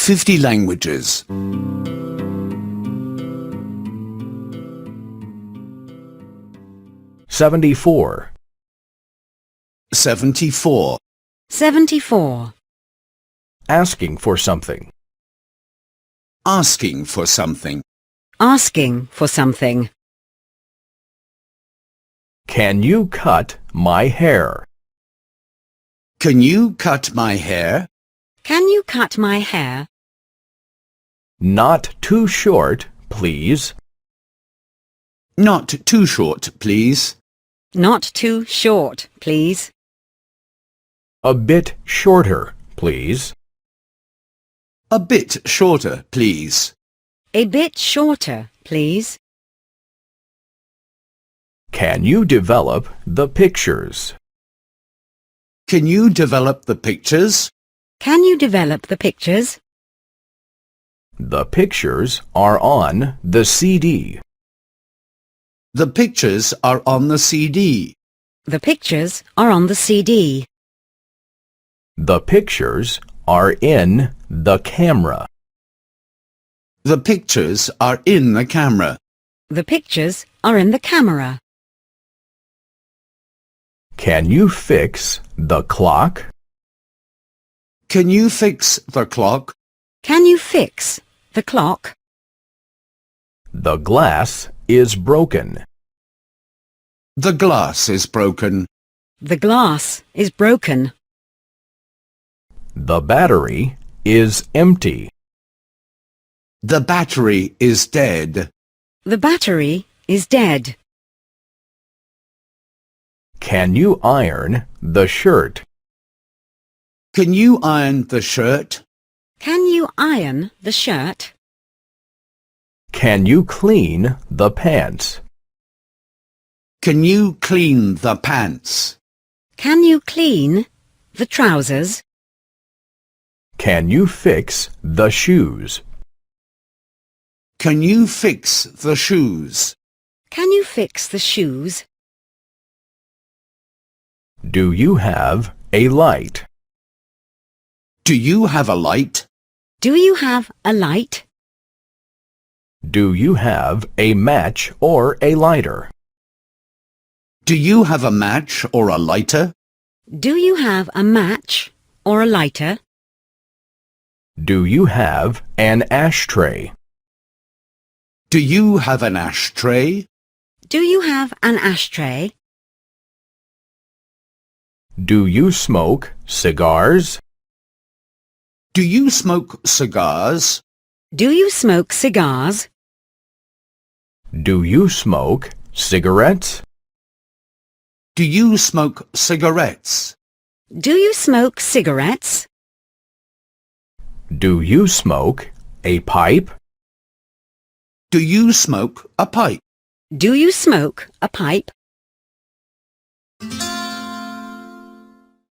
50 languages. 74. 74. 74. Asking for something. Asking for something. Asking for something. Can you cut my hair? Can you cut my hair? Can you cut my hair? Not too short, please. Not too short, please. Not too short, please. A bit shorter, please. A bit shorter, please. A bit shorter, please. Can you develop the pictures? Can you develop the pictures? Can you develop the pictures? The pictures are on the CD. The pictures are on the CD. The pictures are on the CD. The pictures are in the camera. The pictures are in the camera. The pictures are in the camera. Can you fix the clock? Can you fix the clock? Can you fix the clock? The glass is broken. The glass is broken. The glass is broken. The battery is empty. The battery is dead. The battery is dead. Can you iron the shirt? Can you iron the shirt? Can you iron the shirt? Can you clean the pants? Can you clean the pants? Can you clean the trousers? Can you fix the shoes? Can you fix the shoes? Can you fix the shoes? Do you have a light? Do you have a light? Do you have a light? Do you have a match or a lighter? Do you have a match or a lighter? Do you have a match or a lighter? Do you have an ashtray? Do you have an ashtray? Do you have an ashtray? Do you smoke cigars? Do you smoke cigars? Do you smoke cigars? Do you smoke cigarettes? Do you smoke cigarettes? Do you smoke cigarettes? Do you smoke a pipe? Do you smoke a pipe? Do you smoke a pipe?